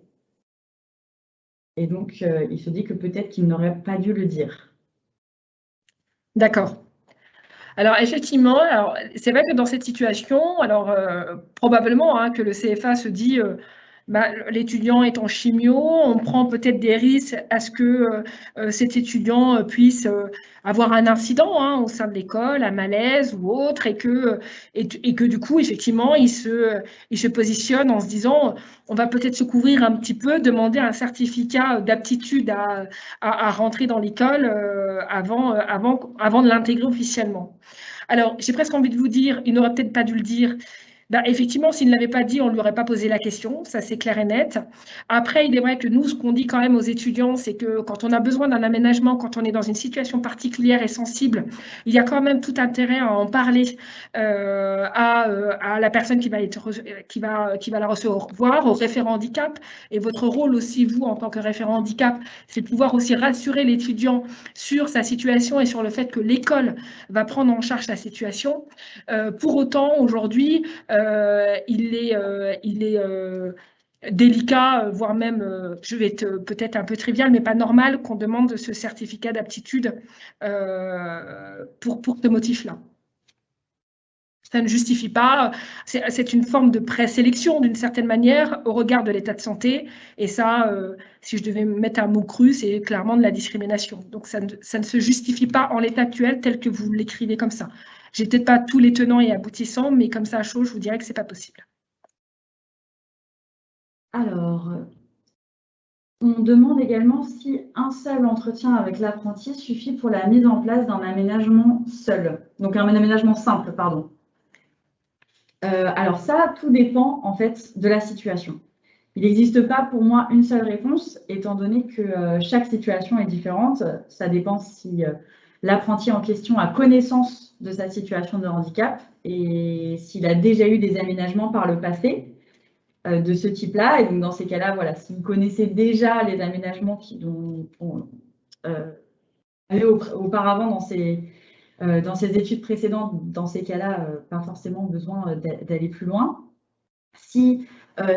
Et donc, il se dit que peut-être qu'il n'aurait pas dû le dire. D'accord. Alors, effectivement, c'est vrai que dans cette situation, probablement hein, que le CFA se dit l'étudiant est en chimio, on prend peut-être des risques à ce que cet étudiant puisse avoir un incident hein, au sein de l'école, un malaise ou autre, et que du coup, effectivement, il se positionne en se disant on va peut-être se couvrir un petit peu, demander un certificat d'aptitude à rentrer dans l'école avant de l'intégrer officiellement. Alors, j'ai presque envie de vous dire, il n'aurait peut-être pas dû le dire, Effectivement, s'il ne l'avait pas dit, on ne lui aurait pas posé la question, ça c'est clair et net. Après, il est vrai que nous, ce qu'on dit quand même aux étudiants, c'est que quand on a besoin d'un aménagement, quand on est dans une situation particulière et sensible, il y a quand même tout intérêt à en parler à la personne qui va la recevoir, au référent handicap. Et votre rôle aussi, vous, en tant que référent handicap, c'est de pouvoir aussi rassurer l'étudiant sur sa situation et sur le fait que l'école va prendre en charge la situation. Pour autant, aujourd'hui, il est délicat, voire même, je vais être peut-être un peu trivial, mais pas normal qu'on demande ce certificat d'aptitude pour ce motif-là. Ça ne justifie pas, c'est une forme de présélection d'une certaine manière au regard de l'état de santé. Et ça, si je devais mettre un mot cru, c'est clairement de la discrimination. Donc ça ne se justifie pas en l'état actuel tel que vous l'écrivez comme ça. J'ai peut-être pas tous les tenants et aboutissants, mais comme ça à chaud, je vous dirais que c'est pas possible. Alors, on demande également si un seul entretien avec l'apprenti suffit pour la mise en place d'un aménagement seul. Donc un aménagement simple, pardon. Alors ça, tout dépend en fait de la situation. Il n'existe pas pour moi une seule réponse, étant donné que chaque situation est différente. Ça dépend si l'apprenti en question a connaissance de sa situation de handicap et s'il a déjà eu des aménagements par le passé de ce type-là. Et donc dans ces cas-là, voilà, si vous connaissez déjà les aménagements qui ont eu auparavant dans ces études précédentes, dans ces cas-là, pas forcément besoin d'aller plus loin. Si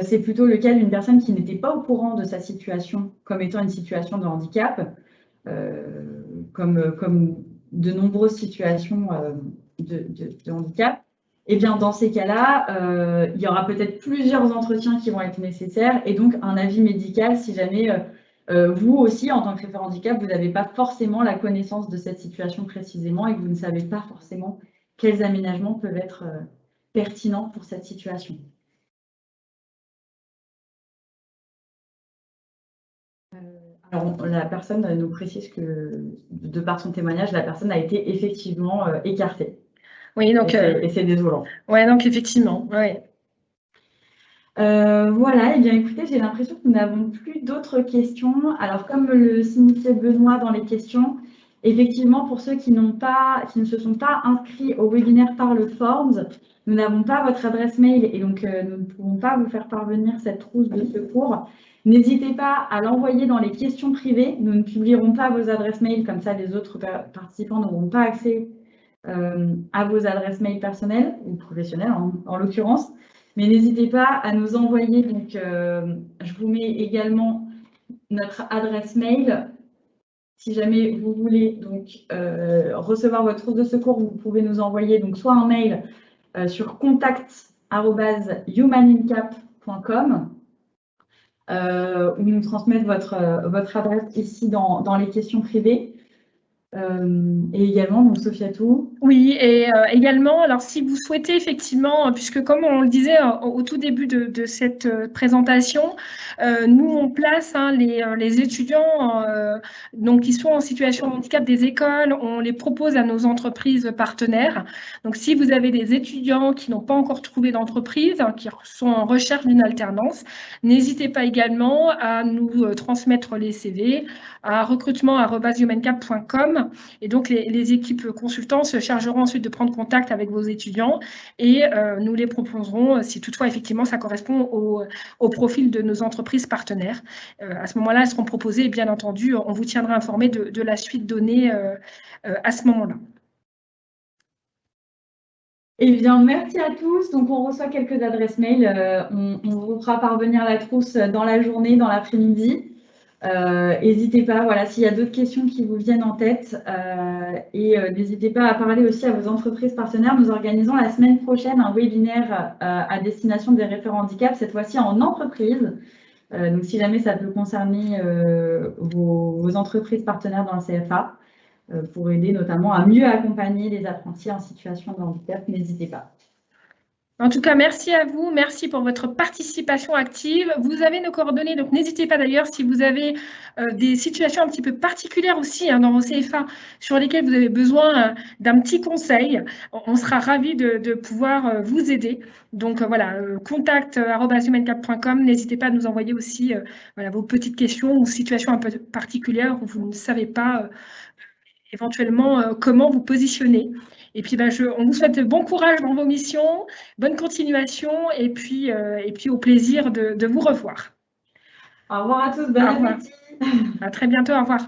c'est plutôt le cas d'une personne qui n'était pas au courant de sa situation comme étant une situation de handicap, comme de nombreuses situations de handicap, et bien dans ces cas-là, il y aura peut-être plusieurs entretiens qui vont être nécessaires et donc un avis médical si jamais vous aussi, en tant que référent handicap, vous n'avez pas forcément la connaissance de cette situation précisément et que vous ne savez pas forcément quels aménagements peuvent être pertinents pour cette situation. Alors, la personne nous précise que, de par son témoignage, la personne a été effectivement écartée. Oui, donc. Et c'est désolant. Oui, donc effectivement, oui. Voilà, et bien écoutez, j'ai l'impression que nous n'avons plus d'autres questions. Alors, comme le signifiait Benoît dans les questions, effectivement, pour ceux qui ne se sont pas inscrits au webinaire par le Forms, nous n'avons pas votre adresse mail et donc nous ne pouvons pas vous faire parvenir cette trousse de secours. N'hésitez pas à l'envoyer dans les questions privées. Nous ne publierons pas vos adresses mail, comme ça les autres participants n'auront pas accès à vos adresses mail personnelles ou professionnelles en l'occurrence. Mais n'hésitez pas à nous envoyer, donc je vous mets également notre adresse mail. Si jamais vous voulez donc recevoir votre trousse de secours, vous pouvez nous envoyer donc soit un mail sur contact@humanincap.com ou nous transmettre votre adresse ici dans les questions privées. Et également, donc Sophia Tout. Oui, et également, alors si vous souhaitez effectivement, puisque comme on le disait au tout début de cette présentation, nous on place les étudiants donc qui sont en situation de handicap des écoles, on les propose à nos entreprises partenaires. Donc si vous avez des étudiants qui n'ont pas encore trouvé d'entreprise, qui sont en recherche d'une alternance, n'hésitez pas également à nous transmettre les CV à recrutement@humancap.com et donc les équipes consultants se chargeront ensuite de prendre contact avec vos étudiants et nous les proposerons si toutefois effectivement ça correspond au profil de nos entreprises partenaires. À ce moment-là, elles seront proposées et bien entendu, on vous tiendra informé de la suite donnée à ce moment-là. Eh bien, merci à tous. Donc, on reçoit quelques adresses mail. On vous fera parvenir la trousse dans la journée, dans l'après-midi. N'hésitez pas, voilà, s'il y a d'autres questions qui vous viennent en tête. Et n'hésitez pas à parler aussi à vos entreprises partenaires. Nous organisons la semaine prochaine un webinaire à destination des référents handicap, cette fois-ci en entreprise. Donc, si jamais ça peut concerner vos entreprises partenaires dans le CFA, pour aider notamment à mieux accompagner les apprentis en situation de handicap, n'hésitez pas. En tout cas, merci à vous, merci pour votre participation active. Vous avez nos coordonnées, donc n'hésitez pas d'ailleurs si vous avez des situations un petit peu particulières aussi dans vos CFA sur lesquelles vous avez besoin d'un petit conseil. On sera ravis de pouvoir vous aider. Donc voilà, contact@humancap.com. N'hésitez pas à nous envoyer aussi voilà, vos petites questions ou situations un peu particulières où vous ne savez pas éventuellement comment vous positionner. Et puis, on vous souhaite bon courage dans vos missions, bonne continuation et puis au plaisir de vous revoir. Au revoir à tous, bon appétit. À très bientôt, au revoir.